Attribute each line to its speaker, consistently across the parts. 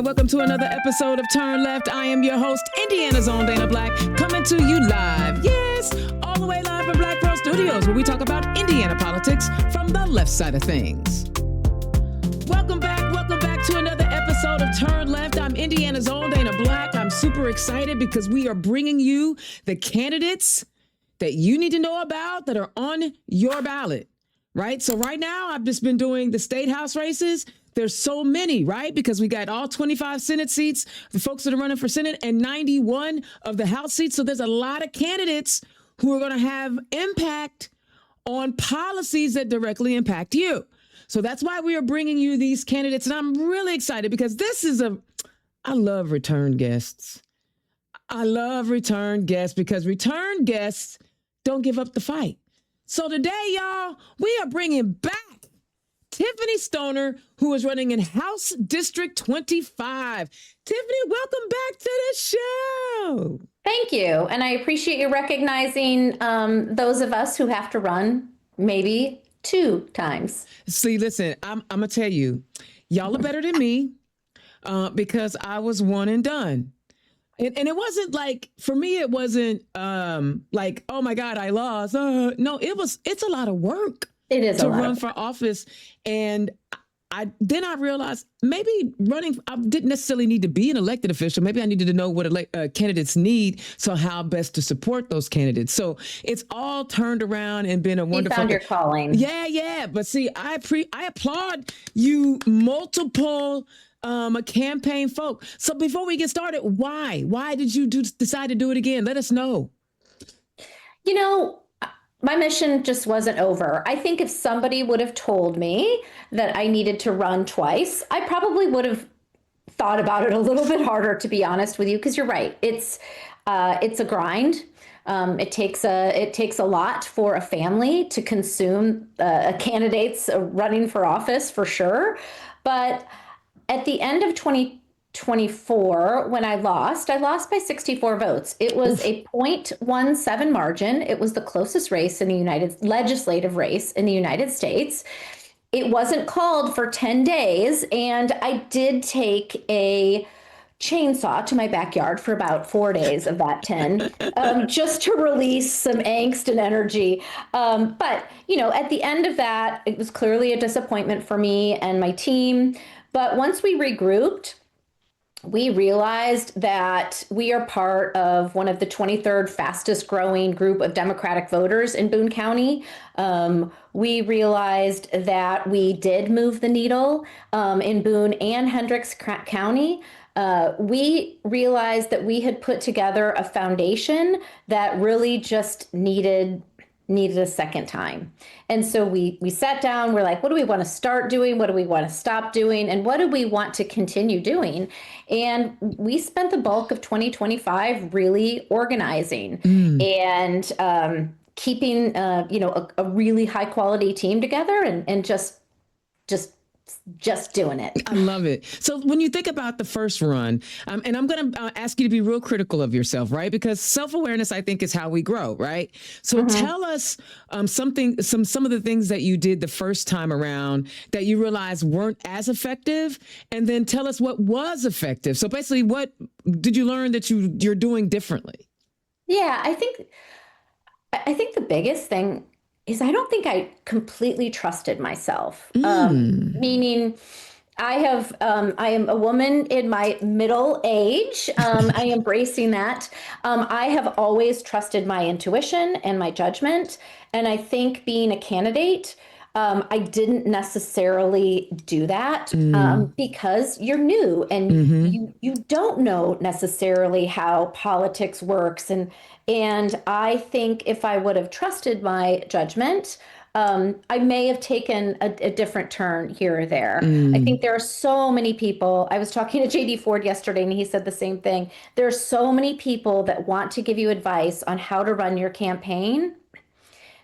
Speaker 1: welcome to another episode of Turn Left. I am your host, Indiana's own Dana Black, coming to you live. Yes, all the way live from Black Pearl Studios, where we talk about Indiana politics from the left side of things. Welcome back to another episode of Turn Left. I'm Indiana's own Dana Black. I'm super excited because we are bringing you the candidates that you need to know about that are on your ballot, right? So right now, I've just been doing the state house races. There's so many, right? Because we got all 25 Senate seats, the folks that are running for Senate, and 91 of the House seats. So there's a lot of candidates who are going to have impact on policies that directly impact you. So that's why we are bringing you these candidates. And I'm really excited because I love return guests. I love return guests because return guests don't give up the fight. So today, y'all, we are bringing back Tiffany Stoner, who is running in House District 25. Tiffany, welcome back to the show.
Speaker 2: Thank you. And I appreciate you recognizing those of us who have to run maybe 2 times.
Speaker 1: See, listen, I'm going to tell you, y'all are better than me because I was one and done. And it wasn't like, for me, it wasn't like, oh my God, I lost. No, it's a lot of work.
Speaker 2: It is
Speaker 1: to run for office. And I realized maybe I didn't necessarily need to be an elected official. Maybe I needed to know what candidates need. So how best to support those candidates. So it's all turned around and been a wonderful.
Speaker 2: You found your calling.
Speaker 1: Yeah. But see, I applaud you multiple campaign folk. So before we get started, why did you decide to do it again? Let us know.
Speaker 2: You know, my mission just wasn't over. I think if somebody would have told me that I needed to run twice, I probably would have thought about it a little bit harder, to be honest with you, because you're right. It's a grind. It takes a lot for a family to consume candidates running for office, for sure. But at the end of 2024, when I lost by 64 votes. It was a 0.17 margin. It was the closest race in the legislative race in the United States. It wasn't called for 10 days. And I did take a chainsaw to my backyard for about 4 days of that 10, just to release some angst and energy. But, at the end of that, it was clearly a disappointment for me and my team. But once we regrouped, we realized that we are part of one of the 23rd fastest growing group of Democratic voters in Boone County. We realized that we did move the needle in Boone and Hendricks County. We realized that we had put together a foundation that really just needed a second time. And so we sat down, we're like, what do we want to start doing? What do we want to stop doing? And what do we want to continue doing? And we spent the bulk of 2025 really organizing and keeping, a really high quality team together and just doing it.
Speaker 1: I love it. So when you think about the first run, and I'm going to ask you to be real critical of yourself, right? Because self-awareness, I think, is how we grow, right? So tell us some of the things that you did the first time around that you realized weren't as effective, and then tell us what was effective. So basically, what did you learn that you're doing differently?
Speaker 2: Yeah, I think the biggest thing is I don't think I completely trusted myself. Meaning I am a woman in my middle age. I am embracing that. I have always trusted my intuition and my judgment. And I think being a candidate, I didn't necessarily do that because you're new and you don't know necessarily how politics works. And I think if I would have trusted my judgment, I may have taken a different turn here or there. I think there are so many people. I was talking to JD Ford yesterday and he said the same thing. There are so many people that want to give you advice on how to run your campaign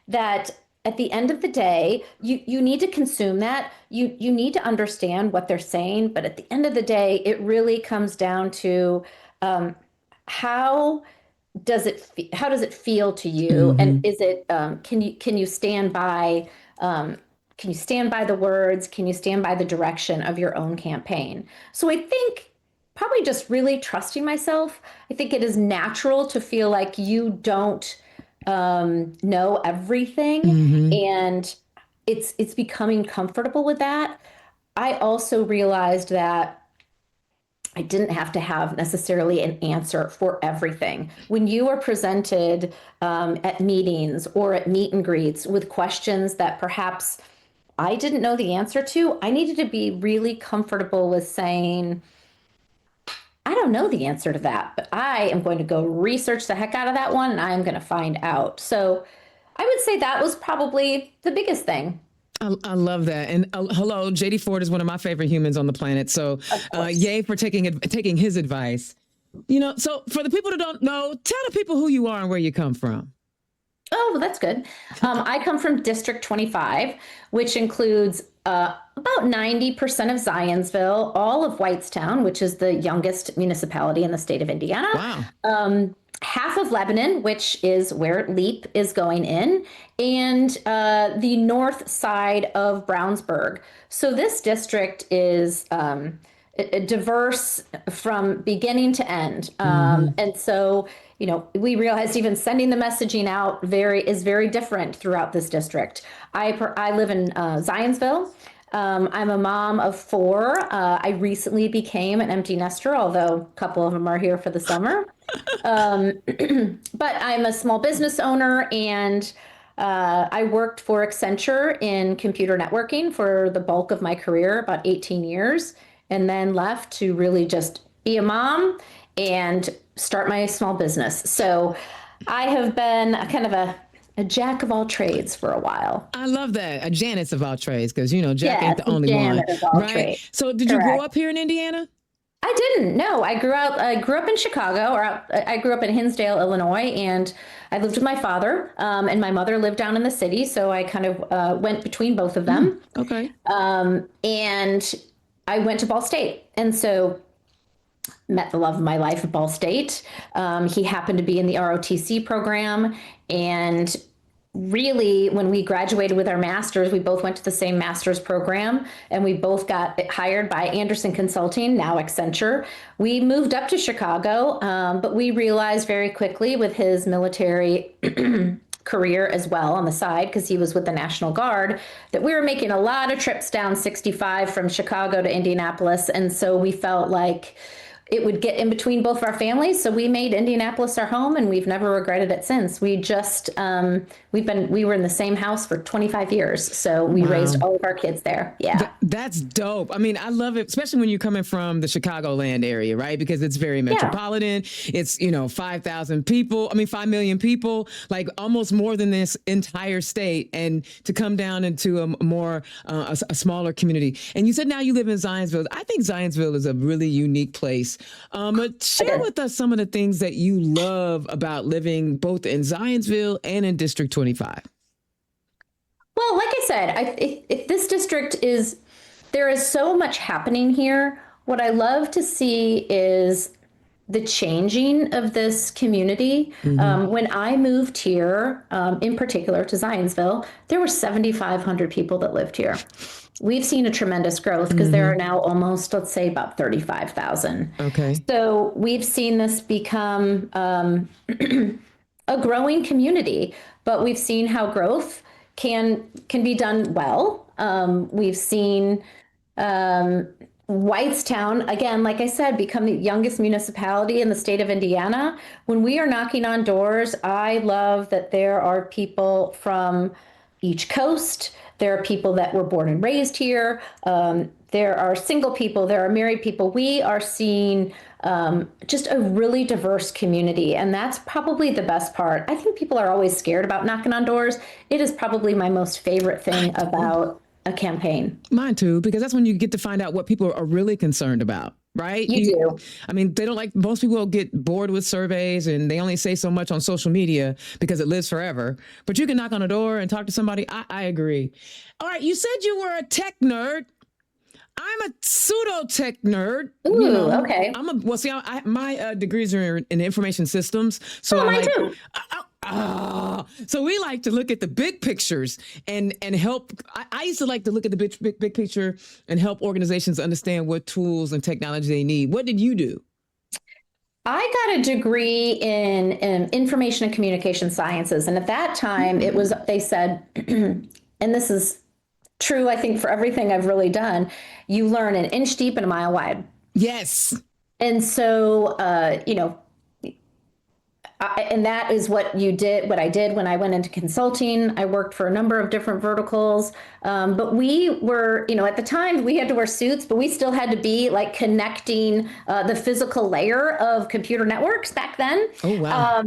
Speaker 2: that at the end of the day, you need to consume that. You need to understand what they're saying. But at the end of the day, it really comes down to how does it feel to you? And is it can you stand by the words? Can you stand by the direction of your own campaign? So I think probably just really trusting myself. I think it is natural to feel like you don't know everything,
Speaker 1: Mm-hmm.
Speaker 2: and it's becoming comfortable with that. I also realized that I didn't have to have necessarily an answer for everything. When you are presented at meetings or at meet and greets with questions that perhaps I didn't know the answer to, I needed to be really comfortable with saying, I don't know the answer to that, but I am going to go research the heck out of that one and I'm going to find out. So I would say that was probably the biggest thing.
Speaker 1: I love that. And hello, JD Ford is one of my favorite humans on the planet. So,
Speaker 2: Of course.
Speaker 1: yay for taking his advice. So for the people that don't know, tell the people who you are and where you come from.
Speaker 2: Oh, well, that's good. I come from District 25, which includes about 90% of Zionsville, all of Whitestown, which is the youngest municipality in the state of Indiana.
Speaker 1: Wow.
Speaker 2: Half of Lebanon, which is where LEAP is going in, and the north side of Brownsburg. So this district is diverse from beginning to end.
Speaker 1: Mm-hmm.
Speaker 2: And so, we realized even sending the messaging out is very different throughout this district. I live in Zionsville. I'm a mom of four. I recently became an empty nester, although a couple of them are here for the summer. But I'm a small business owner, and I worked for Accenture in computer networking for the bulk of my career, about 18 years, and then left to really just be a mom and start my small business. So I have been kind of a jack of all trades for a while.
Speaker 1: I love that. A Janice of all trades, because Jack
Speaker 2: Yeah,
Speaker 1: ain't the only one,
Speaker 2: Janet of all
Speaker 1: right?
Speaker 2: trades.
Speaker 1: So did you grow
Speaker 2: Correct.
Speaker 1: up here in Indiana?
Speaker 2: I didn't. No, I grew up in Chicago, I grew up in Hinsdale, Illinois, and I lived with my father, and my mother lived down in the city, so I kind of went between both of them.
Speaker 1: Okay.
Speaker 2: And I went to Ball State, and so met the love of my life at Ball State. He happened to be in the ROTC program, and really, when we graduated with our masters, we both went to the same master's program, and we both got hired by Anderson Consulting, now Accenture. We moved up to Chicago, but we realized very quickly with his military career as well on the side, because he was with the National Guard, that we were making a lot of trips down 65 from Chicago to Indianapolis. And so we felt like it would get in between both of our families. So we made Indianapolis our home, and we've never regretted it since. We just, we were in the same house for 25 years. So we raised all of our kids there. Yeah.
Speaker 1: That's dope. I mean, I love it, especially when you're coming from the Chicagoland area, right? Because it's very metropolitan. It's, 5,000 people. I mean, 5 million people, like almost more than this entire state. And to come down into a more, a smaller community. And you said now you live in Zionsville. I think Zionsville is a really unique place. But share with us some of the things that you love about living both in Zionsville and in District 25.
Speaker 2: Well, like I said, if this district there is so much happening here. What I love to see is the changing of this community. When I moved here, in particular to Zionsville, there were 7,500 people that lived here. We've seen a tremendous growth because there are now almost, let's say, about 35,000.
Speaker 1: Okay.
Speaker 2: So we've seen this become a growing community, but we've seen how growth can be done well. We've seen Whitestown, again, like I said, become the youngest municipality in the state of Indiana. When we are knocking on doors, I love that there are people from each coast. There are people that were born and raised here. There are single people. There are married people. We are seeing just a really diverse community. And that's probably the best part. I think people are always scared about knocking on doors. It is probably my most favorite thing about a campaign.
Speaker 1: Mine too, because that's when you get to find out what people are really concerned about. Right?
Speaker 2: You do.
Speaker 1: I mean, they don't most people get bored with surveys and they only say so much on social media because it lives forever. But you can knock on a door and talk to somebody. I agree. All right. You said you were a tech nerd. I'm a pseudo tech nerd.
Speaker 2: Ooh, okay.
Speaker 1: My degrees are in information systems. So
Speaker 2: mine too.
Speaker 1: Ah, so we like to look at the big pictures and help. I used to like to look at the big picture and help organizations understand what tools and technology they need. What did you do?
Speaker 2: I got a degree in information and communication sciences. And at that time, it was, they said, and this is true, I think, for everything I've really done, you learn an inch deep and a mile wide.
Speaker 1: Yes.
Speaker 2: And so, and that is what you did, what I did when I went into consulting. I worked for a number of different verticals. But we were, at the time we had to wear suits, but we still had to be like connecting the physical layer of computer networks back then.
Speaker 1: Oh, wow.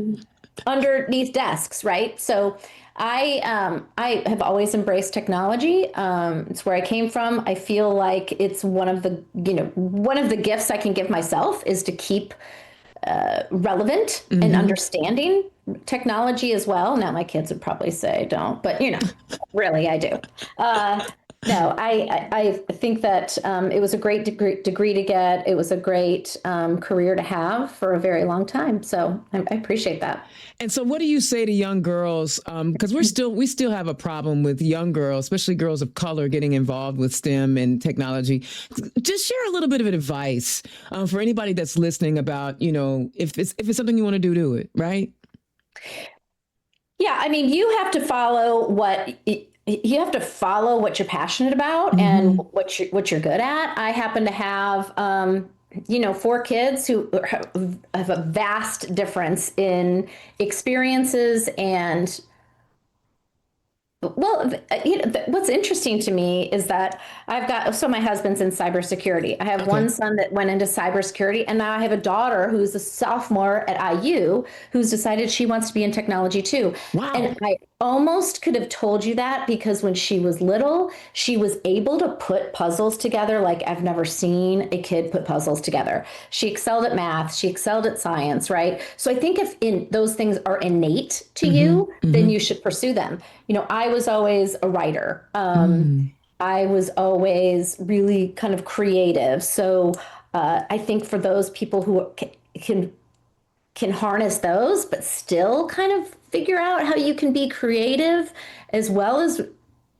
Speaker 2: Underneath desks, right? So I have always embraced technology. It's where I came from. I feel like it's one of the gifts I can give myself is to keep relevant and understanding technology as well. Now, my kids would probably say don't, but really, I do. No, I think that it was a great degree to get. It was a great career to have for a very long time. So I appreciate that.
Speaker 1: And so, what do you say to young girls? Because we still have a problem with young girls, especially girls of color, getting involved with STEM and technology. Just share a little bit of advice for anybody that's listening about, if it's something you want to do it, right?
Speaker 2: Yeah, I mean, you have to follow what you're passionate about and what you're good at. I happen to have 4 kids who have a vast difference in experiences and what's interesting to me is that my husband's in cybersecurity. I have one son that went into cybersecurity, and now I have a daughter who's a sophomore at IU who's decided she wants to be in technology too.
Speaker 1: Wow.
Speaker 2: And I almost could have told you that because when she was little, she was able to put puzzles together like I've never seen a kid put puzzles together. She excelled at math, she excelled at science, right? So I think if those things are innate to you, then you should pursue them. I was always a writer. I was always really kind of creative. So I think for those people who can harness those, but still kind of figure out how you can be creative as well as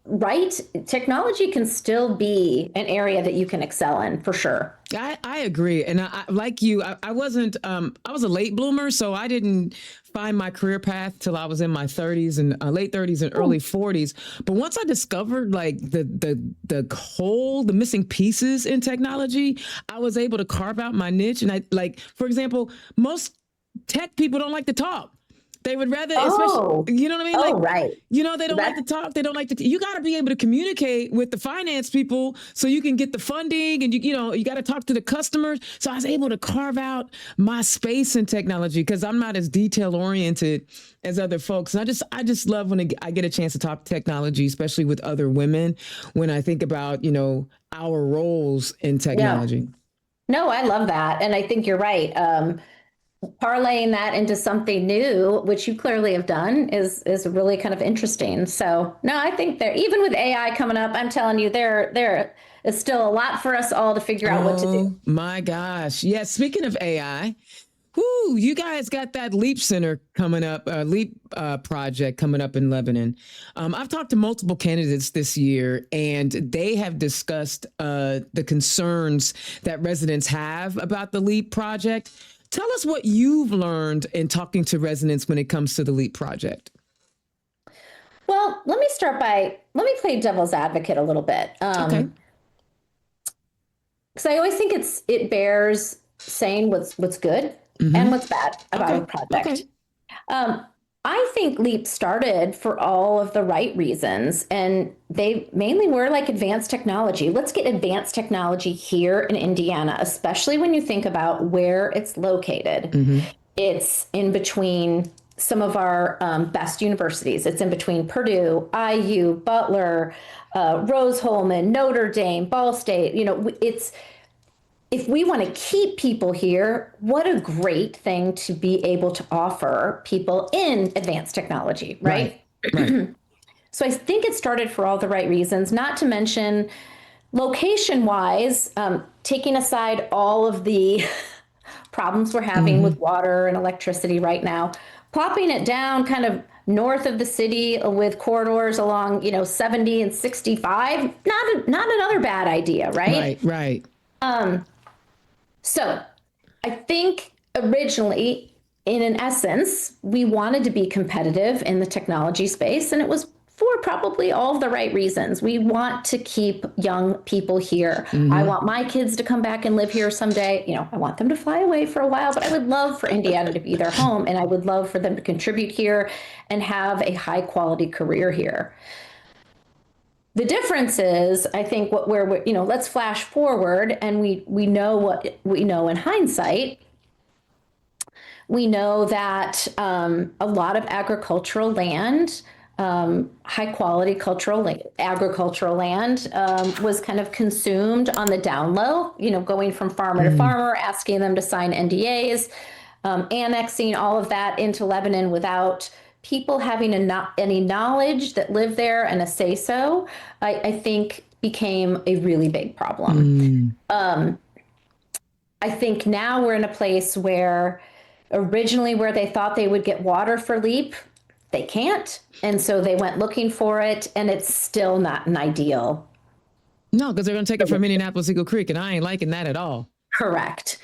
Speaker 2: write, technology can still be an area that you can excel in for sure.
Speaker 1: I agree. And I like you, I wasn't, I was a late bloomer, so I didn't find my career path till I was in my 30s and late 30s and early 40s. But once I discovered like the missing pieces in technology, I was able to carve out my niche. And for example, most tech people don't like to talk. They would rather, especially, you know what I mean?
Speaker 2: Right.
Speaker 1: They don't like to talk. They don't like to, you got to be able to communicate with the finance people so you can get the funding and you got to talk to the customers. So I was able to carve out my space in technology because I'm not as detail oriented as other folks. And I just love when I get a chance to talk technology, especially with other women, when I think about, our roles in technology.
Speaker 2: Yeah. No, I love that. And I think you're right. Parlaying that into something new, which you clearly have done, is really kind of interesting. So no, I think even with AI coming up, I'm telling you, there is still a lot for us all to figure out what to do.
Speaker 1: My gosh. Yeah. Speaking of AI, you guys got that Leap Center coming up, Leap project coming up in Lebanon. I've talked to multiple candidates this year, and they have discussed the concerns that residents have about the Leap project. Tell us what you've learned in talking to residents when it comes to the LEAP project.
Speaker 2: Well, let me play devil's advocate a little bit.
Speaker 1: Okay.
Speaker 2: Because I always think it bears saying what's good and what's bad about a project. Okay. I think LEAP started for all of the right reasons, and they mainly were like advanced technology. Let's get advanced technology here in Indiana, especially when you think about where it's located. It's in between some of our best universities. It's in between Purdue, IU, Butler, Rose-Hulman, Notre Dame, Ball State. If we want to keep people here, what a right thing to be able to offer people in advanced technology, right? Right. So I think it started for all the right reasons, not to mention location-wise, taking aside all of the problems we're having with water and electricity right now, plopping it down kind of north of the city with corridors along, 70 and 65, not another bad idea, right?
Speaker 1: Right, right.
Speaker 2: So I think originally, in an essence, we wanted to be competitive in the technology space, and it was for probably all of the right reasons. We want to keep young people here. I want my kids to come back and live here someday. I want them to fly away for a while, but I would love for Indiana to be their home, and I would love for them to contribute here and have a high quality career here. The difference is, I think, let's flash forward, and we know what we know in hindsight. We know that a lot of agricultural land, high quality agricultural land, was kind of consumed on the down low, going from farmer to farmer, asking them to sign NDAs, annexing all of that into Lebanon without people having any knowledge that lived there and a say so, I think became a really big problem. I think now we're in a place where originally where they thought they would get water for LEAP, they can't. And so they went looking for it, and it's still not an ideal.
Speaker 1: No, because they're going to take it from Indianapolis Eagle Creek, and I ain't liking that at all.
Speaker 2: Correct.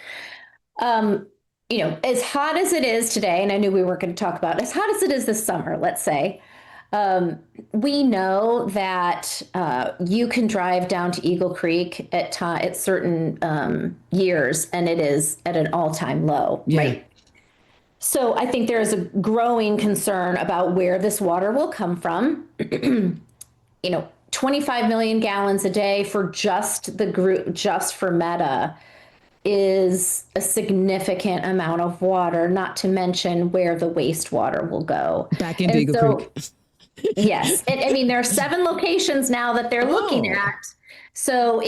Speaker 2: As hot as it is today, and I knew we weren't going to talk about as hot as it is this summer, let's say, we know that you can drive down to Eagle Creek at certain years, and it is at an all-time low, right? So I think there is a growing concern about where this water will come from. 25 million gallons a day for just the group, just for Meta, is a significant amount of water, not to mention where the wastewater will go.
Speaker 1: Back into Eagle Creek.
Speaker 2: Yes. There are 7 locations now that they're looking at. So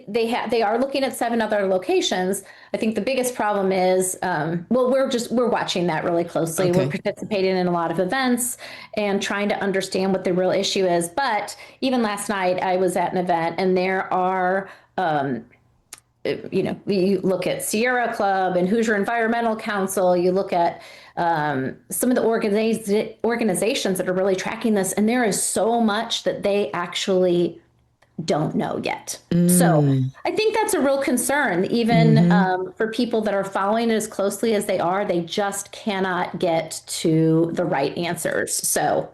Speaker 2: they are looking at 7 other locations. I think the biggest problem is, we're watching that really closely. Okay. We're participating in a lot of events and trying to understand what the real issue is. But even last night I was at an event, and there are, you look at Sierra Club and Hoosier Environmental Council, you look at some of the organizations that are really tracking this, and there is so much that they actually don't know yet. So I think that's a real concern, even for people that are following it as closely as they are. They just cannot get to the right answers. So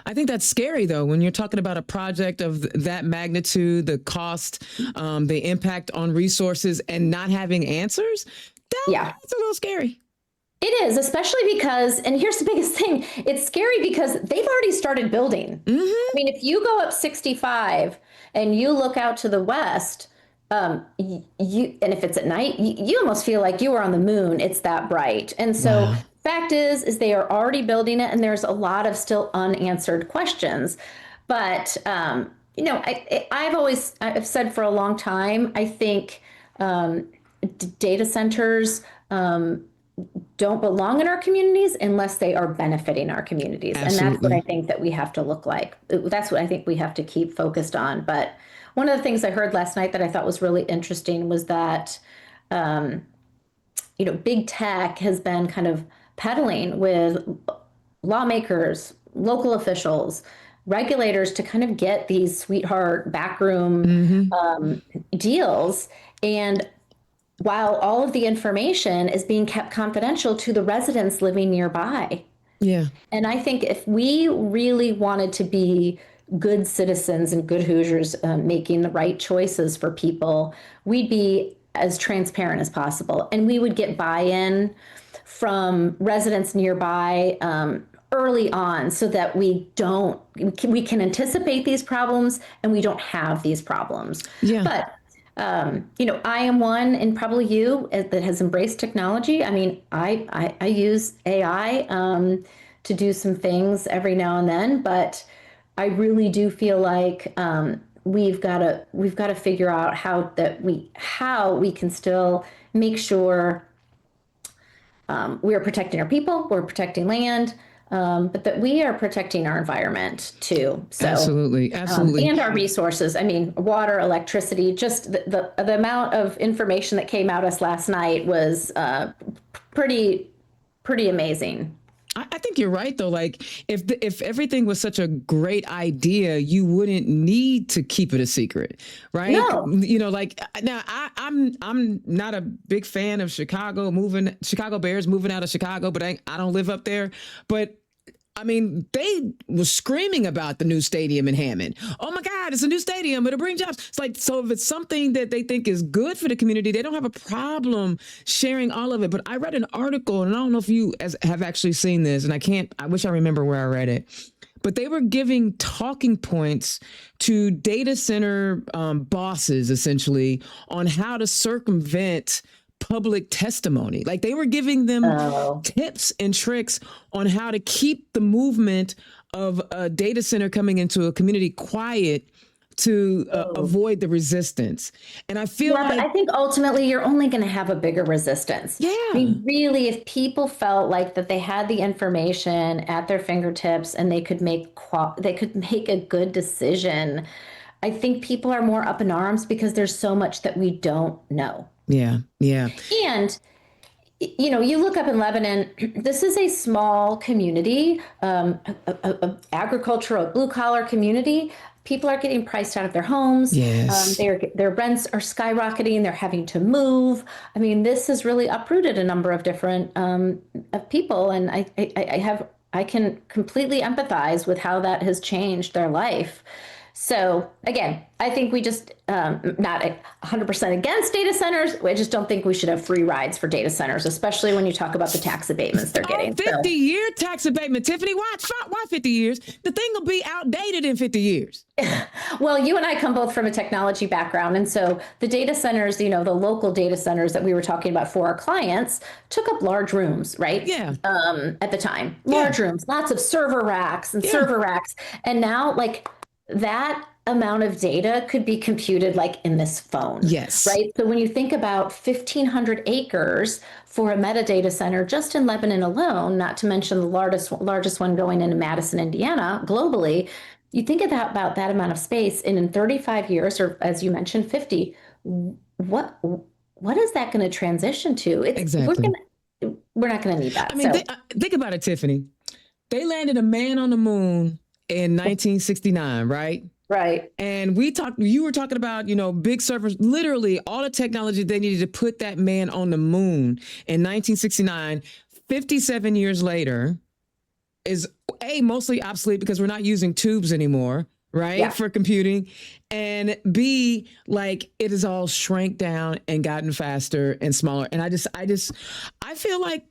Speaker 1: I think that's scary, though, when you're talking about a project of that magnitude, the cost, the impact on resources, and not having answers. That's a little scary.
Speaker 2: It is, especially because, and here's the biggest thing, it's scary because they've already started building. If you go up 65 and you look out to the west, and if it's at night, you almost feel like you are on the moon. It's that bright. And so fact is they are already building it, and there's a lot of still unanswered questions. But, I've said for a long time, I think data centers don't belong in our communities unless they are benefiting our communities. Absolutely. And that's what I think that we have to look like. That's what I think we have to keep focused on. But one of the things I heard last night that I thought was really interesting was that, big tech has been kind of peddling with lawmakers, local officials, regulators to kind of get these sweetheart backroom deals. And while all of the information is being kept confidential to the residents living nearby. Yeah. And I think if we really wanted to be good citizens and good Hoosiers, making the right choices for people, we'd be as transparent as possible. And we would get buy-in from residents nearby early on, so that we can anticipate these problems and we don't have these problems. Yeah. But I am one, and probably you, that has embraced technology. I use AI to do some things every now and then, but I really do feel like we've got to figure out how we can still make sure we are protecting our people, we're protecting land, but that we are protecting our environment too. So, absolutely. And our resources. Water, electricity, just the amount of information that came out us last night was pretty amazing.
Speaker 1: I think think you're right though. Like if everything was such a great idea, you wouldn't need to keep it a secret, right?
Speaker 2: No.
Speaker 1: Like now I'm not a big fan of Chicago Bears moving out of Chicago, but I don't live up there. But I mean, they were screaming about the new stadium in Hammond. Oh my God, it's a new stadium. It'll bring jobs. It's like, so if it's something that they think is good for the community, they don't have a problem sharing all of it. But I read an article, and I don't know if you have actually seen this, and I wish I remember where I read it. But they were giving talking points to data center bosses, essentially, on how to circumvent public testimony. Like they were giving them tips and tricks on how to keep the movement of a data center coming into a community quiet to avoid the resistance. And I feel like,
Speaker 2: but I think ultimately you're only going to have a bigger resistance.
Speaker 1: Yeah.
Speaker 2: I mean, really, if people felt like that they had the information at their fingertips and they could make a good decision, I think people are more up in arms because there's so much that we don't know.
Speaker 1: Yeah.
Speaker 2: And, you look up in Lebanon, this is a small community, a agricultural, blue collar community. People are getting priced out of their homes.
Speaker 1: Yes.
Speaker 2: Their rents are skyrocketing. They're having to move. I mean, this has really uprooted a number of different of people. And I can completely empathize with how that has changed their life. So again, I think we just not 100% against data centers. I just don't think we should have free rides for data centers, especially when you talk about the tax abatements they're getting.
Speaker 1: 50-year tax abatement, Tiffany. Why 50 years? The thing will be outdated in 50 years.
Speaker 2: Well, you and I come both from a technology background. And so the data centers, the local data centers that we were talking about for our clients took up large rooms, right?
Speaker 1: Yeah.
Speaker 2: At the time, large rooms, lots of server racks and server racks. And now like that amount of data could be computed like in this phone.
Speaker 1: Yes.
Speaker 2: Right. So when you think about 1,500 acres for a metadata center just in Lebanon alone, not to mention the largest one going into Madison, Indiana, globally, you think about that amount of space, and in 35 years, or as you mentioned, 50, what is that going to transition to?
Speaker 1: Exactly.
Speaker 2: We're not going to need that.
Speaker 1: I mean, think about it, Tiffany. They landed a man on the moon in 1969, right?
Speaker 2: Right.
Speaker 1: And you were talking about, big servers, literally all the technology they needed to put that man on the moon in 1969, 57 years later, is mostly obsolete because we're not using tubes anymore, right? Yeah. For computing. And B, like it has all shrank down and gotten faster and smaller. And I feel like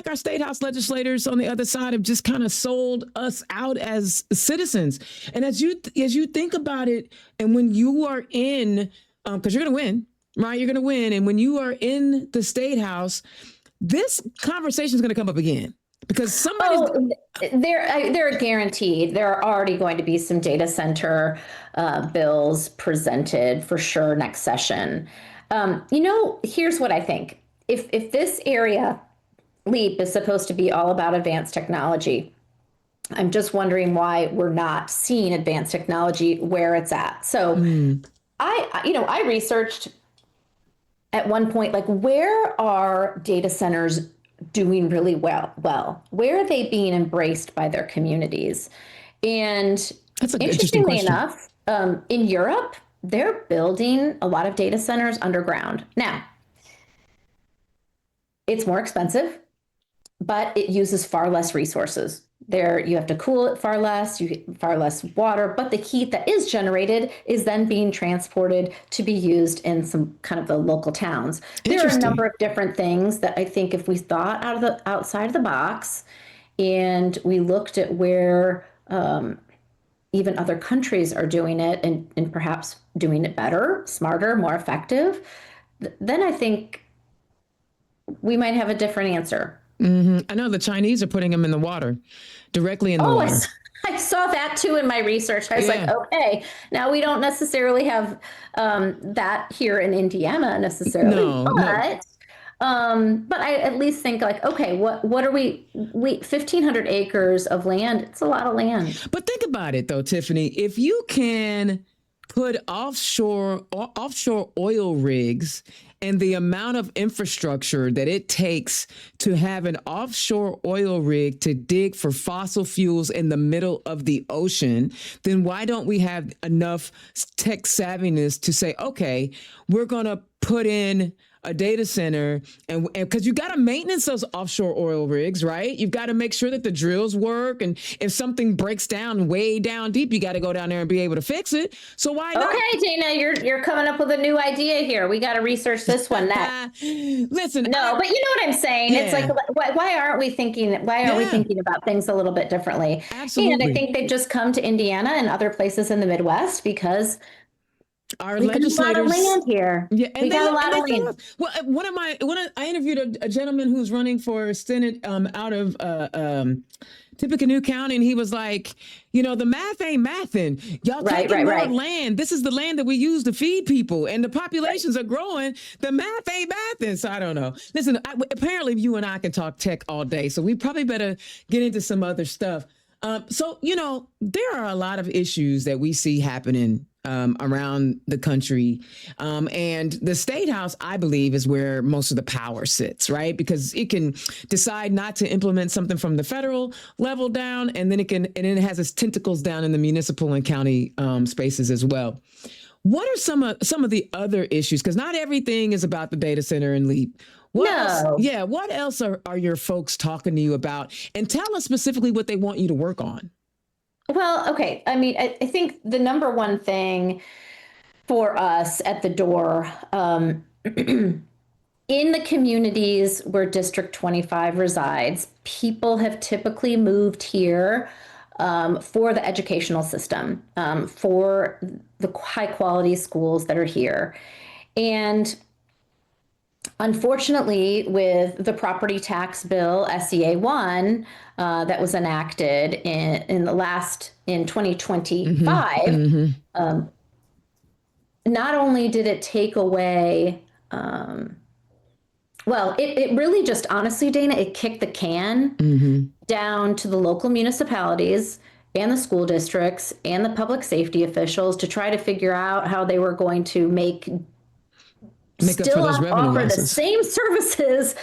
Speaker 1: our state house legislators on the other side have just kind of sold us out as citizens. And as you think about it, and when you are in, because you're going to win, right? You're going to win. And when you are in the state house, this conversation is going to come up again. Because
Speaker 2: they're guaranteed. There are already going to be some data center bills presented for sure next session. Here's what I think. If this area LEAP is supposed to be all about advanced technology, I'm just wondering why we're not seeing advanced technology where it's at. So I researched at one point, like, where are data centers doing really well? Where are they being embraced by their communities? And interestingly enough, in Europe, they're building a lot of data centers underground. Now, it's more expensive, but it uses far less resources. You have to cool it far less water, but the heat that is generated is then being transported to be used in some kind of the local towns. There are a number of different things that I think if we thought outside of the box and we looked at where even other countries are doing it and perhaps doing it better, smarter, more effective, then I think we might have a different answer.
Speaker 1: Mm-hmm. I know the Chinese are putting them in the water, directly in the water.
Speaker 2: I saw that too in my research. I was like, okay, now we don't necessarily have that here in Indiana necessarily, but I at least think like, okay, what are we 1,500 acres of land? It's a lot of land.
Speaker 1: But think about it though, Tiffany, if you can put offshore oil rigs and the amount of infrastructure that it takes to have an offshore oil rig to dig for fossil fuels in the middle of the ocean, then why don't we have enough tech savviness to say, okay, we're going to put in a data center, and because you got to maintenance those offshore oil rigs, right? You've got to make sure that the drills work, and if something breaks down way down deep, you got to go down there and be able to fix it. So why not?
Speaker 2: Okay, Dana, you're coming up with a new idea here. We got to research this one next.
Speaker 1: Listen,
Speaker 2: No, but you know what I'm saying?
Speaker 1: Yeah.
Speaker 2: It's like, why aren't we thinking? Why aren't we thinking about things a little bit differently?
Speaker 1: Absolutely.
Speaker 2: And I think they've just come to Indiana and other places in the Midwest because
Speaker 1: our
Speaker 2: we got a lot of land here.
Speaker 1: Yeah, and
Speaker 2: we got a lot of land.
Speaker 1: Well, I interviewed a gentleman who's running for Senate out of Tippecanoe County, and he was like, the math ain't mathing. Y'all taking more land. This is the land that we use to feed people, and the populations are growing. The math ain't mathing. So I don't know. Listen, apparently you and I can talk tech all day, so we probably better get into some other stuff. So there are a lot of issues that we see happening around the country. And the State House, I believe, is where most of the power sits, right? Because it can decide not to implement something from the federal level down, and then it has its tentacles down in the municipal and county spaces as well. What are some of the other issues? Because not everything is about the data center and LEAP. What else are your folks talking to you about? And tell us specifically what they want you to work on.
Speaker 2: Well, okay. I mean, I think the number one thing for us at the door, in the communities where District 25 resides, people have typically moved here for the educational system, for the high quality schools that are here. And unfortunately, with the property tax bill, SEA 1, that was enacted in 2025, not only did it take away, it really just, honestly, Dana, it kicked the can down to the local municipalities and the school districts and the public safety officials to try to figure out how they were going to make still offer the same services,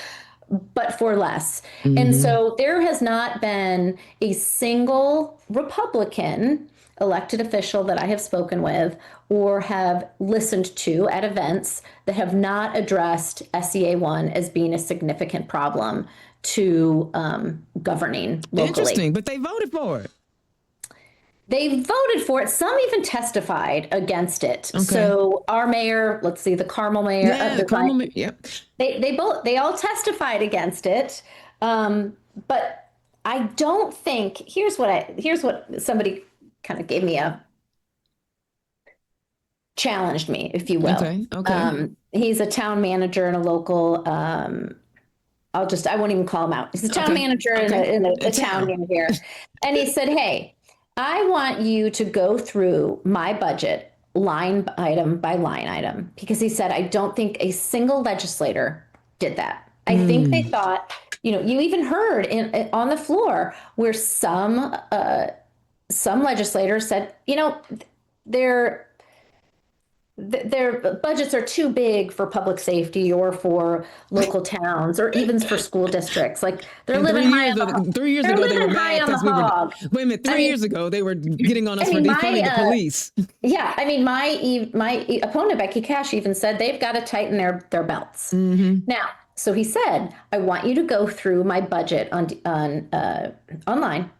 Speaker 2: but for less. And so there has not been a single Republican elected official that I have spoken with or have listened to at events that have not addressed SEA 1 as being a significant problem to governing locally.
Speaker 1: Interesting, but they voted for it.
Speaker 2: They voted for it. Some even testified against it. Okay. So our mayor, let's see, the Carmel mayor.
Speaker 1: The Carmel mayor. Yep.
Speaker 2: They all testified against it. But I don't think, here's what somebody kind of gave me challenged me, if you will.
Speaker 1: Okay.
Speaker 2: He's a town manager in a local, I won't even call him out. He's a town manager in a town near here. And he said, hey, I want you to go through my budget line item by line item, because he said, I don't think a single legislator did that. I think they thought, you even heard on the floor where some legislators said, their budgets are too big for public safety or for local towns or even for school districts. Like they're living high on the hog.
Speaker 1: 3 years ago, they were mad because wait a minute, 3 years ago, they were getting on us for defunding the police.
Speaker 2: Yeah. I mean, my opponent, Becky Cash, even said they've got to tighten their belts. Now, so he said, I want you to go through my budget online,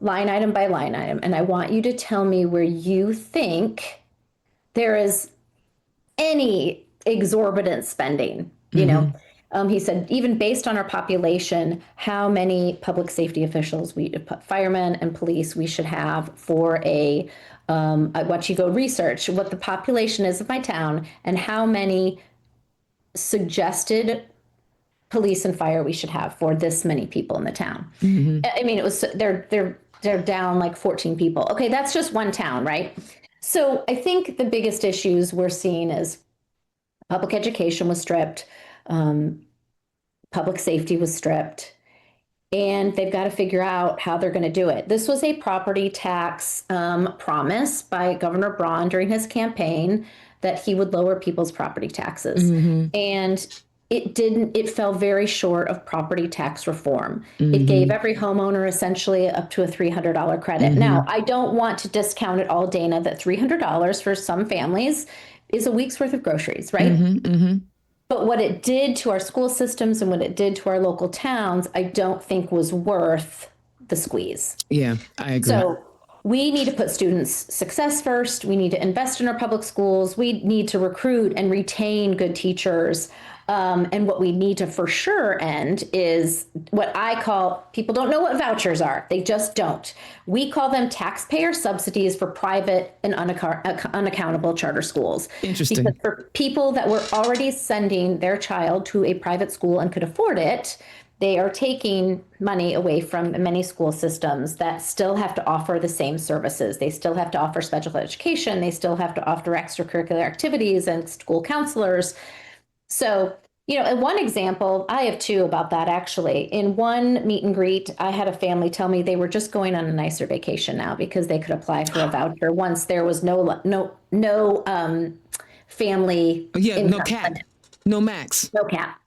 Speaker 2: line item by line item. And I want you to tell me where you think there is any exorbitant spending, he said, even based on our population, how many public safety officials, firemen and police, we should have for I want you to go research what the population is of my town and how many suggested police and fire we should have for this many people in the town. I mean, it was, they're down like 14 people. Okay. That's just one town, right? So I think the biggest issues we're seeing is public education was stripped, public safety was stripped, and they've got to figure out how they're going to do it. This was a property tax promise by Governor Braun during his campaign that he would lower people's property taxes. And it fell very short of property tax reform. It gave every homeowner essentially up to a $300 credit. Now, I don't want to discount it all, Dana, that $300 for some families is a week's worth of groceries, right? But what it did to our school systems and what it did to our local towns, I don't think was worth the squeeze.
Speaker 1: Yeah, I agree.
Speaker 2: So we need to put students' success first. We need to invest in our public schools. We need to recruit and retain good teachers. And what we need to for sure end is what I call, people don't know what vouchers are. They just don't. We call them taxpayer subsidies for private and unaccountable charter schools.
Speaker 1: Interesting.
Speaker 2: Because for people that were already sending their child to a private school and could afford it, they are taking money away from many school systems that still have to offer the same services. They still have to offer special education. They still have to offer extracurricular activities and school counselors. So, in one example, I have two about that actually. In one meet and greet, I had a family tell me they were just going on a nicer vacation now because they could apply for a voucher once there was no family income.
Speaker 1: No cap, no max.
Speaker 2: No cap.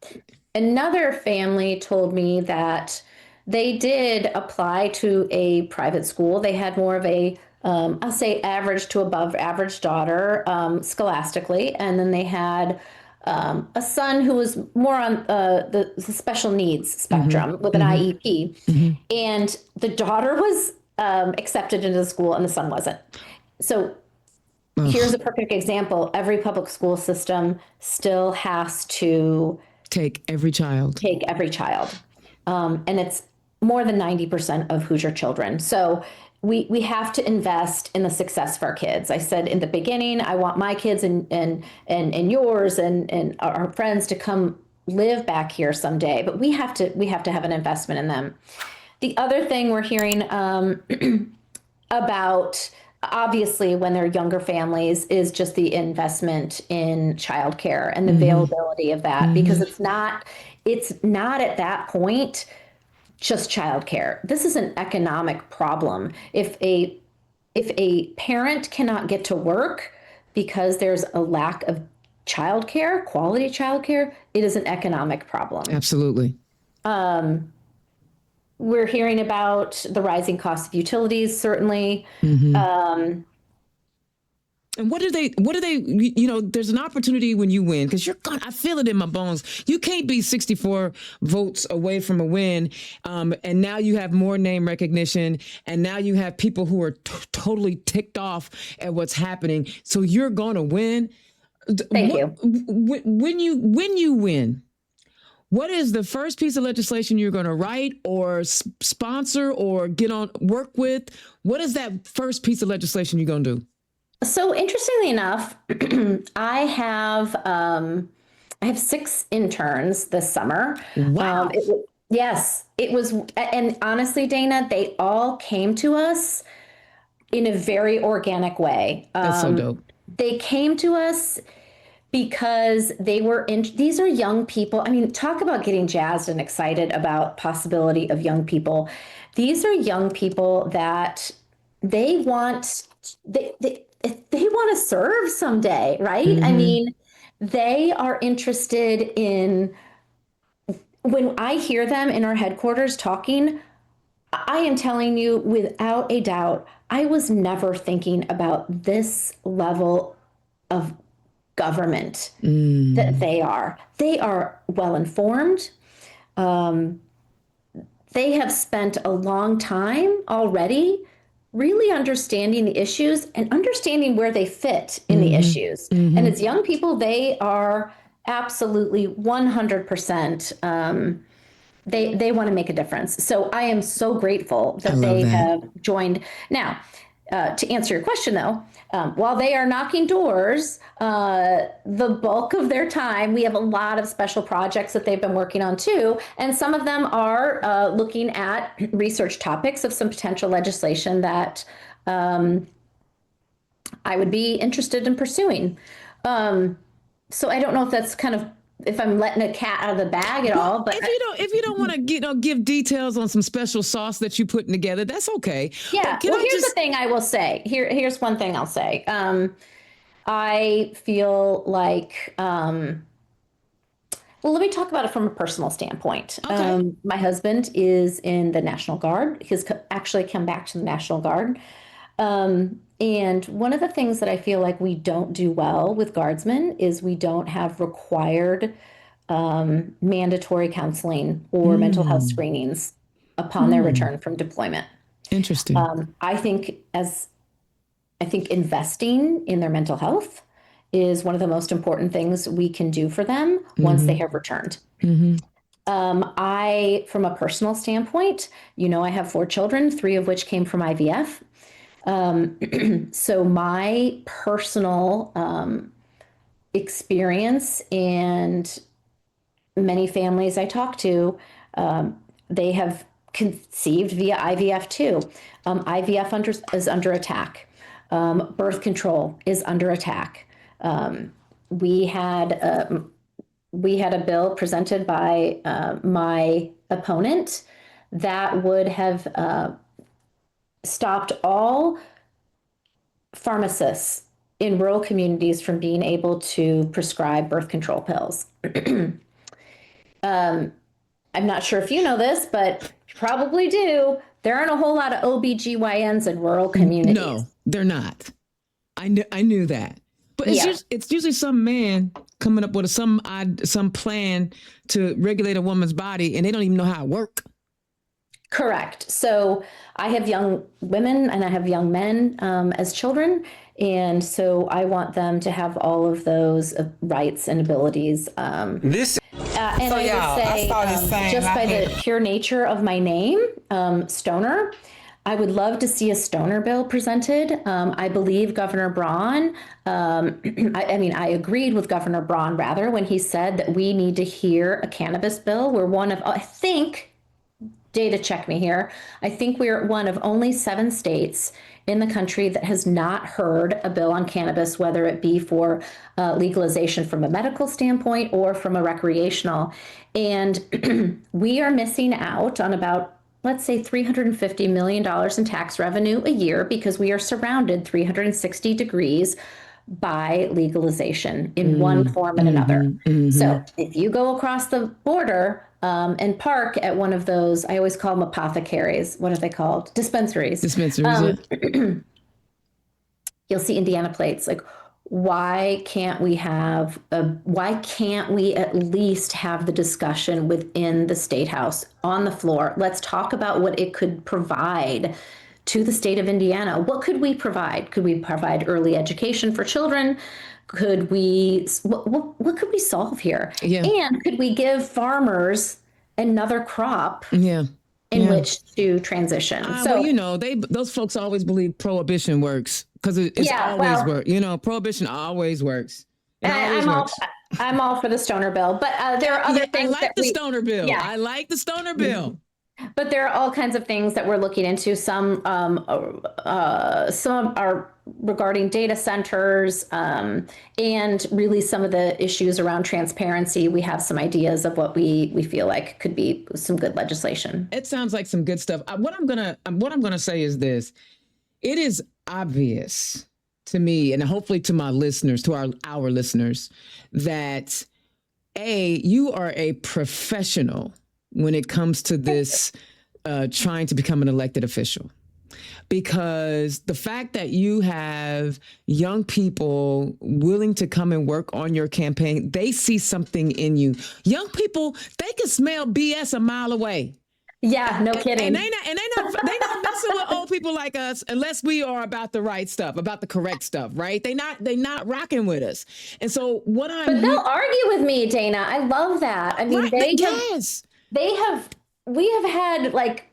Speaker 2: Another family told me that they did apply to a private school. They had more of a, I'll say average to above average daughter scholastically. And then they had a son who was more on the special needs spectrum with an IEP. And the daughter was accepted into the school and the son wasn't. So here's a perfect example. Every public school system still has to
Speaker 1: take every child.
Speaker 2: And it's more than 90% of Hoosier children. So we have to invest in the success of our kids. I said in the beginning, I want my kids and yours and our friends to come live back here someday, but we have to have an investment in them. The other thing we're hearing about, obviously, when they're younger families, is just the investment in childcare and the availability of that, because it's not at that point just childcare. This is an economic problem. If a parent cannot get to work because there's a lack of childcare, quality childcare, it is an economic problem.
Speaker 1: Absolutely.
Speaker 2: We're hearing about the rising cost of utilities, certainly.
Speaker 1: And what do they, there's an opportunity when you win, because I feel it in my bones. You can't be 64 votes away from a win. And now you have more name recognition. And now you have people who are totally ticked off at what's happening. So you're going to win.
Speaker 2: Thank you.
Speaker 1: When you win, what is the first piece of legislation you're going to write or sponsor or work with? What is that first piece of legislation you're going to do?
Speaker 2: So interestingly enough, I have 6 interns this summer.
Speaker 1: Wow.
Speaker 2: Yes, it was. And honestly, Dana, they all came to us in a very organic way.
Speaker 1: That's so dope.
Speaker 2: They came to us because these are young people. I mean, talk about getting jazzed and excited about possibility of young people. These are young people that they want to serve someday, right? I mean, they are interested in, when I hear them in our headquarters talking, I am telling you without a doubt, I was never thinking about this level of government that they are. They are well informed. They have spent a long time already really understanding the issues and understanding where they fit in the issues. And as young people, they are absolutely 100%. They want to make a difference. So I am so grateful that they have joined. Now, to answer your question, though, while they are knocking doors, the bulk of their time, we have a lot of special projects that they've been working on too. And some of them are looking at research topics of some potential legislation that I would be interested in pursuing. So I don't know if that's if I'm letting a cat out of the bag at all, but
Speaker 1: if you don't want to give details on some special sauce that you're putting together, that's okay.
Speaker 2: Yeah. Well, here's the thing I will say. Here's one thing I'll say. I feel like, well, let me talk about it from a personal standpoint.
Speaker 1: Okay.
Speaker 2: My husband is in the National Guard. Actually come back to the National Guard. And one of the things that I feel like we don't do well with guardsmen is we don't have required mandatory counseling or mental health screenings upon their return from deployment.
Speaker 1: Interesting.
Speaker 2: I think investing in their mental health is one of the most important things we can do for them once they have returned. From a personal standpoint, I have 4 children, 3 of which came from IVF. So my personal experience, and many families I talk to, they have conceived via IVF too. IVF is under attack. Birth control is under attack. We had a bill presented by my opponent that would have stopped all pharmacists in rural communities from being able to prescribe birth control pills. I'm not sure if you know this, but you probably do. There aren't a whole lot of OBGYNs in rural communities.
Speaker 1: No, they're not. I knew that. But
Speaker 2: Yeah.
Speaker 1: it's usually some man coming up with some plan to regulate a woman's body, and they don't even know how it works.
Speaker 2: Correct. So I have young women and I have young men as children. And so I want them to have all of those rights and abilities. And I would say, just by the pure nature of my name, Stoner, I would love to see a Stoner bill presented. I believe Governor Braun, I agreed with Governor Braun, rather, when he said that we need to hear a cannabis bill. We're one of, I think, data check me here, I think we're one of only 7 states in the country that has not heard a bill on cannabis, whether it be for legalization from a medical standpoint or from a recreational. And we are missing out on about, let's say, $350 million in tax revenue a year because we are surrounded 360 degrees by legalization in one form and another. So if you go across the border and park at one of those, I always call them apothecaries. What are they called? Dispensaries. You'll see Indiana plates. Like, why can't we at least have the discussion within the State House on the floor? Let's talk about what it could provide to the state of Indiana. What could we provide? Could we provide early education for children? What could we solve here?
Speaker 1: Yeah.
Speaker 2: And could we give farmers another crop in which to transition?
Speaker 1: Those folks always believe prohibition works because it's always worked. Prohibition always works.
Speaker 2: I'm all for the Stoner bill, but there are other things.
Speaker 1: I like the Stoner bill. Yeah. I like the Stoner bill.
Speaker 2: But there are all kinds of things that we're looking into. Some are regarding data centers and really some of the issues around transparency. We have some ideas of what we feel like could be some good legislation.
Speaker 1: It sounds like some good stuff. What I'm gonna say is this: it is obvious to me, and hopefully to my listeners, to our listeners, that you are a professional when it comes to this trying to become an elected official. Because the fact that you have young people willing to come and work on your campaign, they see something in you. Young people, they can smell BS a mile away.
Speaker 2: Yeah, no kidding.
Speaker 1: And they not messing with old people like us unless we are about the right stuff, about the correct stuff, right? They not rocking with us. And so but
Speaker 2: they'll argue with me, Dana. I love that. I mean, we have had like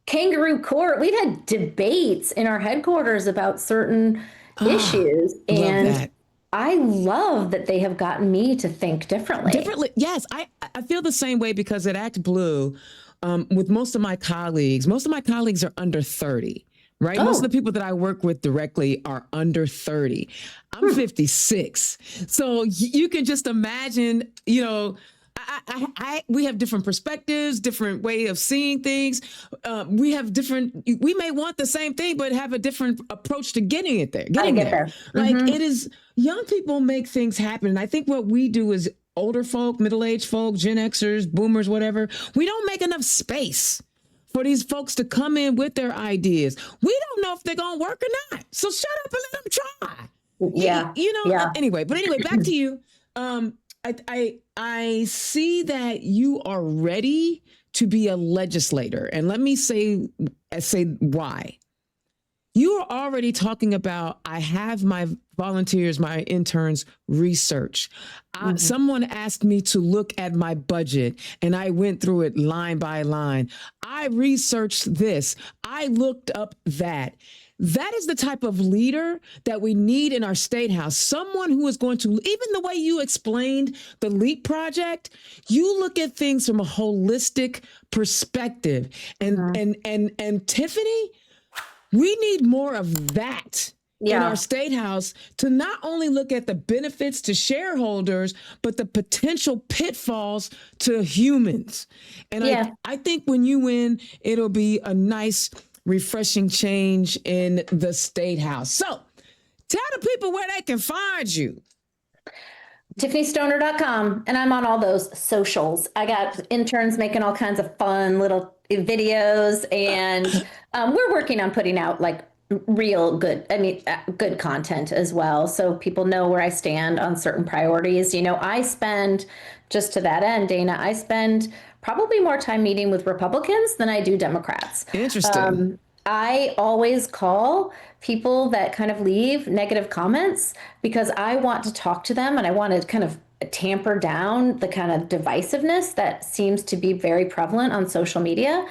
Speaker 2: kangaroo court. We've had debates in our headquarters about certain issues. And I love that they have gotten me to think differently.
Speaker 1: Yes, I feel the same way because at Act Blue, with most of my colleagues are under 30. Right. Most of the people that I work with directly are under 30. I'm 56. So you can just imagine, we have different perspectives, different way of seeing things. We may want the same thing, but have a different approach to getting it there, getting there. Like it is, young people make things happen. And I think what we do is older folk, middle-aged folk, Gen Xers, boomers, whatever, we don't make enough space for these folks to come in with their ideas. We don't know if they're going to work or not. So shut up and let them try.
Speaker 2: Yeah.
Speaker 1: Anyway, back to you. I see that you are ready to be a legislator. And let me say why. You are already talking about, I have my volunteers, my interns research. Someone asked me to look at my budget and I went through it line by line. I researched this. I looked up that. That is the type of leader that we need in our state house. Someone who is going to, even the way you explained the LEAP project, you look at things from a holistic perspective. And Tiffany, we need more of that in our state house to not only look at the benefits to shareholders, but the potential pitfalls to humans. And I think when you win, it'll be a nice, refreshing change in the state house. So tell the people where they can find you.
Speaker 2: TiffanyStoner.com. And I'm on all those socials. I got interns making all kinds of fun little videos, and we're working on putting out like real good, good content as well. So people know where I stand on certain priorities. I spend, just to that end, Dana, I spend probably more time meeting with Republicans than I do Democrats.
Speaker 1: Interesting.
Speaker 2: I always call people that kind of leave negative comments because I want to talk to them and I want to kind of tamper down the kind of divisiveness that seems to be very prevalent on social media.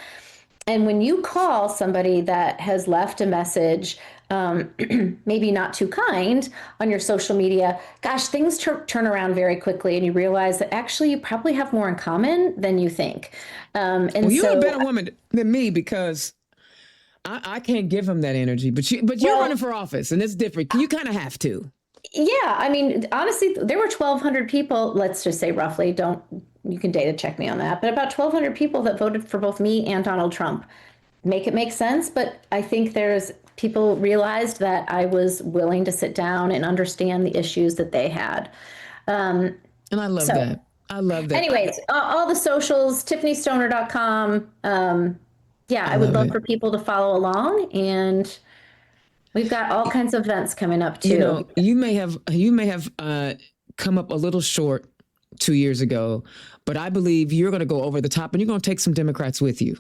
Speaker 2: And when you call somebody that has left a message, maybe not too kind on your social media, gosh, things turn around very quickly, and you realize that actually you probably have more in common than you think.
Speaker 1: You're a better woman than me because I can't give him that energy. But you're running for office, and it's different. You kind of have to. Yeah,
Speaker 2: honestly, there were 1,200 people. Let's just say roughly. You can data check me on that, but about 1,200 people that voted for both me and Donald Trump. Make it make sense, but I think people realized that I was willing to sit down and understand the issues that they had.
Speaker 1: And I love that. I love that.
Speaker 2: Anyways, all the socials, TiffanyStoner.com. I would love for people to follow along, and we've got all kinds of events coming up too.
Speaker 1: You may have come up a little short 2 years ago, but I believe you're going to go over the top and you're going to take some Democrats with you.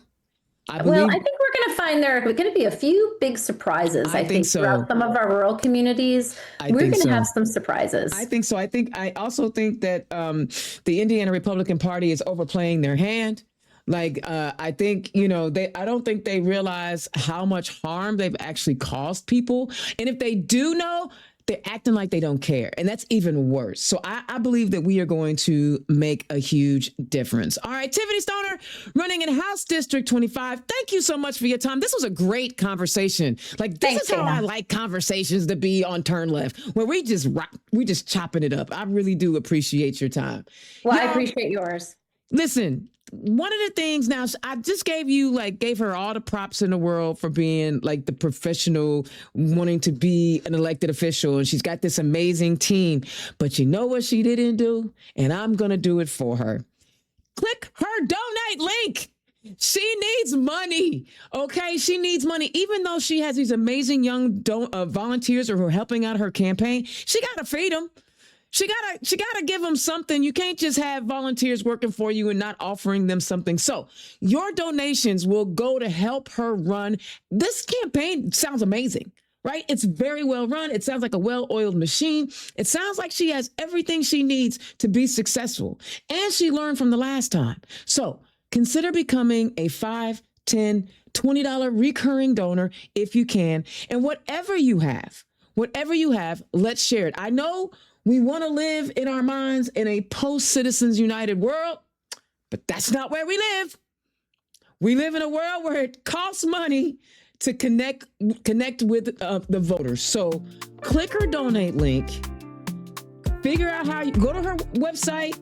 Speaker 2: I think we're going to find there are going to be a few big surprises. I think so. Throughout some of our rural communities, we're going to have some surprises.
Speaker 1: I think so. I also think that the Indiana Republican Party is overplaying their hand. I think, I don't think they realize how much harm they've actually caused people. And if they do know, they're acting like they don't care. And that's even worse. So I believe that we are going to make a huge difference. All right, Tiffany Stoner, running in House District 25. Thank you so much for your time. This was a great conversation. This is how I like conversations to be on Turn Left, where we just chopping it up. I really do appreciate your time.
Speaker 2: Well, I appreciate yours.
Speaker 1: Listen, one of the things now, I just gave her all the props in the world for being the professional, wanting to be an elected official. And she's got this amazing team. But you know what she didn't do? And I'm going to do it for her. Click her donate link. She needs money. Okay. She needs money. Even though she has these amazing young volunteers who are helping out her campaign, she got to feed them. She gotta give them something. You can't just have volunteers working for you and not offering them something. So your donations will go to help her run. This campaign sounds amazing, right? It's very well run. It sounds like a well-oiled machine. It sounds like she has everything she needs to be successful. And she learned from the last time. So consider becoming a $5, $10, $20 recurring donor if you can. And whatever you have, let's share it. I know we want to live in our minds in a post-Citizens United world, but that's not where we live. We live in a world where it costs money to connect with the voters. So click her donate link, figure out how you go to her website,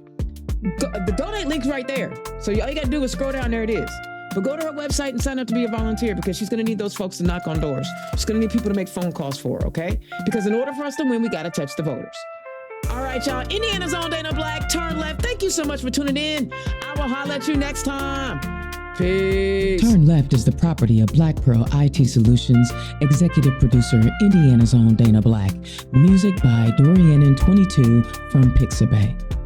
Speaker 1: The donate link's right there. So all you got to do is scroll down. There it is. But go to her website and sign up to be a volunteer because she's going to need those folks to knock on doors. She's going to need people to make phone calls for her, okay? Because in order for us to win, we got to touch the voters. All right, y'all. Indiana's own Dana Black. Turn left. Thank you so much for tuning in. I will holler at you next time. Peace. Turn Left is the property of Black Pearl IT Solutions, executive producer, Indiana's own Dana Black. Music by Dorian and 22 from Pixabay.